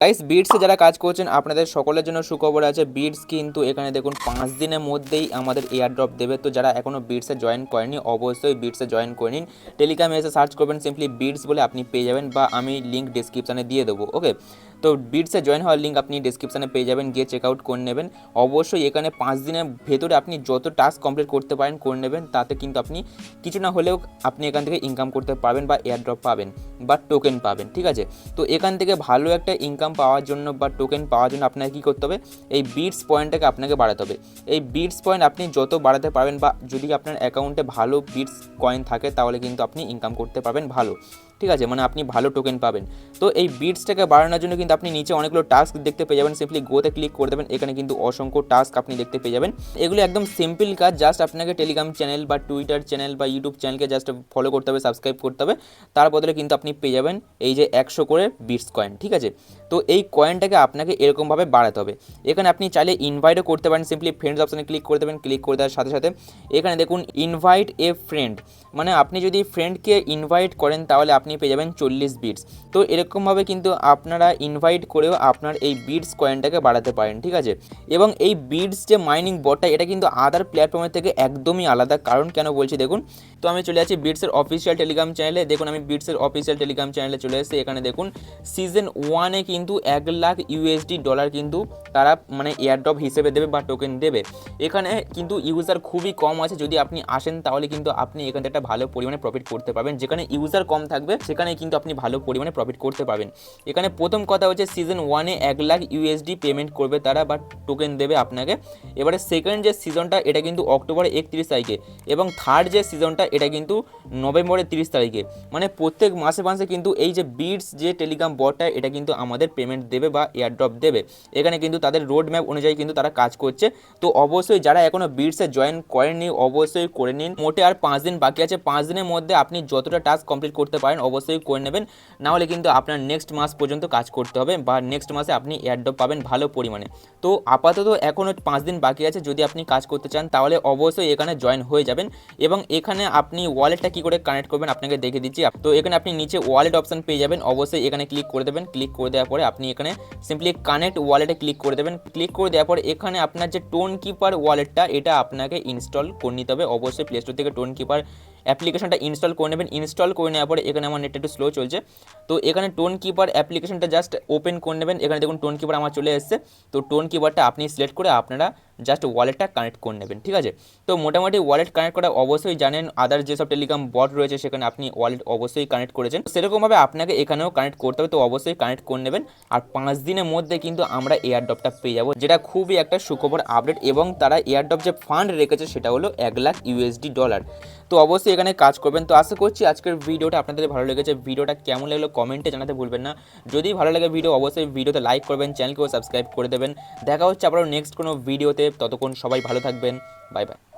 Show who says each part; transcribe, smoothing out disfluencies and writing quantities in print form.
Speaker 1: Guys বিটসে যারা কাজ করছেন আপনাদের সকলের জন্য সুখবর আছে। বিটস কিন্তু এখানে দেখুন 5 দিনের মধ্যেই আমাদের এয়ার ড্রপ দেবে। তো যারা এখনও বিটসে জয়েন করেনি অবশ্যই বিটসে জয়েন করে নিন। টেলিগ্রামে এসে সার্চ করবেন সিম্পলি বিটস বলে, আপনি পেয়ে যাবেন, বা আমি লিঙ্ক ডিসক্রিপশানে দিয়ে দেবো। ওকে, তো বিটসে জয়েন হওয়ার লিঙ্ক আপনি ডিসক্রিপশানে পেয়ে যাবেন, গিয়ে চেক আউট করে নেবেন। অবশ্যই এখানে 5 দিনের ভেতরে আপনি যত টাস্ক কমপ্লিট করতে পারেন করে নেবেন, তাতে কিন্তু আপনি কিছু না হলেও আপনি এখান থেকে ইনকাম করতে পারবেন বা এয়ার ড্রপ পাবেন বা টোকেন পাবেন। ঠিক আছে, তো এখান থেকে ভালো একটা ইনকাম পাওয়ার জন্য বা টোকেন পাওয়ার জন্য আপনাকে কী করতে হবে, এই বিটস পয়েন্টটাকে আপনাকে বাড়াতে হবে। এই বিটস পয়েন্ট আপনি যত বাড়াতে পারবেন, বা যদি আপনার অ্যাকাউন্টে ভালো বিটস কয়েন থাকে তাহলে কিন্তু আপনি ইনকাম করতে পারবেন ভালো। ঠিক আছে, মানে আপনি ভালো টোকেন পাবেন। তো এই বিটসটাকে বাড়ানোর জন্য কিন্তু আপনি নিচে অনেকগুলো টাস্ক দেখতে পেয়ে যাবেন, সিম্পলি গোতে ক্লিক করে দেবেন। এখানে কিন্তু অসংখ্য টাস্ক আপনি দেখতে পেয়ে যাবেন। এগুলো একদম সিম্পল কাজ, জাস্ট আপনাকে টেলিগ্রাম চ্যানেল বা টুইটার চ্যানেল বা ইউটিউব চ্যানেলকে জাস্ট ফলো করতে হবে, সাবস্ক্রাইব করতে হবে। তার বদলে কিন্তু আপনি পেয়ে যাবেন এই যে 100 করে বিটস কয়েন। ঠিক আছে, তো এই কয়েনটাকে আপনাকে এরকমভাবে বাড়াতে হবে। এখানে আপনি চাইলে ইনভাইটও করতে পারেন, সিম্পলি ফ্রেন্ডস অপশানে ক্লিক করে দেবেন। ক্লিক করে দেওয়ার সাথে সাথে এখানে দেখুন ইনভাইট এ ফ্রেন্ড, মানে আপনি যদি ফ্রেন্ডকে ইনভাইট করেন তাহলে আপনি পেয়ে যাবেন 40 বিটস। তো এরকমভাবে কিন্তু আপনারা ইনভাইট করেও আপনার এই বিটস কয়েনটাকে বাড়াতে পারেন। ঠিক আছে, এবং এই বিটস যে মাইনিং বটটা, এটা কিন্তু আদার প্ল্যাটফর্মের থেকে একদমই আলাদা। কারণ কেন বলছি দেখুন, তো আমি চলে যাচ্ছি বিটসের অফিসিয়াল টেলিগ্রাম চ্যানেলে। দেখুন আমি বিটসের অফিসিয়াল টেলিগ্রাম চ্যানেলে চলে এসেছি। এখানে দেখুন সিজন 1-এ কিন্তু 1 লাখ ইউএসডি ডলার কিন্তু তারা মানে এয়ারড্রপ হিসেবে দেবে বা টোকেন দেবে। এখানে কিন্তু ইউজার খুবই কম আছে, যদি আপনি আসেন তাহলে কিন্তু আপনি এখান থেকে একটা ভালো পরিমাণে প্রফিট করতে পারবেন। যেখানে ইউজার কম থাকবে সেখানে কিন্তু আপনি ভালো পরিমাণে প্রফিট করতে পারবেন। এখানে প্রথম কথা হচ্ছে সিজন 1-এ 1 লাখ ইউএসডি পেমেন্ট করবে তারা বা টোকেন দেবে আপনাকে। এবারে সেকেন্ড যে সিজনটা এটা কিন্তু অক্টোবর 31 তারিখে, এবং থার্ড যে সিজনটা এটা কিন্তু নভেম্বরের 30 তারিখে। মানে প্রত্যেক মাসে মাসে কিন্তু এই যে বিটস যে টেলিগ্রাম বটটা এটা কিন্তু আমাদের পেমেন্ট দেবে বা এয়ারড্রপ দেবে। এখানে কিন্তু তাদের রোড ম্যাপ অনুযায়ী কিন্তু তারা কাজ করছে। তো অবশ্যই যারা এখনও বিটসে জয়েন করেননি অবশ্যই করে নিন। মোটে আর 5 দিন বাকি আছে, 5 দিনের মধ্যে আপনি যতটা টাস্ক কমপ্লিট করতে পারেন অবশ্যই করে নেবেন, নাহলে কিন্তু আপনার নেক্সট মাস পর্যন্ত কাজ করতে হবে, বা নেক্সট মাসে আপনি এয়ারড্রপ পাবেন ভালো পরিমাণে। তো আপাতত এখনও 5 দিন বাকি আছে, যদি আপনি কাজ করতে চান তাহলে অবশ্যই এখানে জয়েন হয়ে যাবেন। এবং এখানে আপনি ওয়ালেটটা কী করে কানেক্ট করবেন আপনাকে দেখে দিচ্ছি। তো এখানে আপনি নিচে ওয়ালেট অপশান পেয়ে যাবেন, অবশ্যই এখানে ক্লিক করে দেবেন। ক্লিক করে দেওয়ার পরে আপনি এখানে সিম্পলি কানেক্ট ওয়ালেটে ক্লিক করে দেবেন। ক্লিক করে দেওয়ার পরে এখানে আপনার যে টোন কিপার ওয়ালেটটা এটা আপনাকে ইনস্টল করে নিতে হবে। অবশ্যই প্লে স্টোর থেকে টোন কিপার অ্যাপ্লিকেশনটা ইনস্টল করে নেবেন। ইনস্টল করে নেওয়ার পরে এখানে আমার নেটটা একটু স্লো চলছে, তো এখানে টোন কিপার অ্যাপ্লিকেশনটা জাস্ট ওপেন করে নেবেন। এখানে দেখুন টোন কিপার আমার চলে এসেছে। তো টোন কিপারটা আপনি সিলেক্ট করে আপনারা জাস্ট ওয়ালেটটা কানেক্ট করে নেবেন। ঠিক আছে, তো মোটামুটি ওয়ালেট কানেক্ট করা অবশ্যই জানেন, আদার যেসব টেলিগ্রাম বট রয়েছে সেখানে আপনি ওয়ালেট অবশ্যই কানেক্ট করেছেন, সেরকমভাবে আপনাকে এখানেও কানেক্ট করতে হবে। তো অবশ্যই কানেক্ট করে নেবেন। আর 5 দিনের মধ্যে কিন্তু আমরা এয়ারড্রপটা পেয়ে যাবো, যেটা খুবই একটা সুখবর আপডেট। এবং তারা এয়ারড্রপ যে ফান্ড রেখেছে সেটা হলো 1 লাখ ইউএসডি ডলার। তো অবশ্যই এখানে কাজ করবেন। তো আশা করছি আজকের ভিডিওটা আপনাদের ভালো লেগেছে। ভিডিওটা কেমন লাগলো কমেন্টে জানাতে ভুলবেন না। যদি ভালো লাগে ভিডিও অবশ্যই ভিডিওতে লাইক করবেন, চ্যানেলকেও সাবস্ক্রাইব করে দেবেন। দেখা হচ্ছে আবারও নেক্সট কোনো ভিডিওতে, ততক্ষণ সবাই ভালো থাকবেন। Bye bye.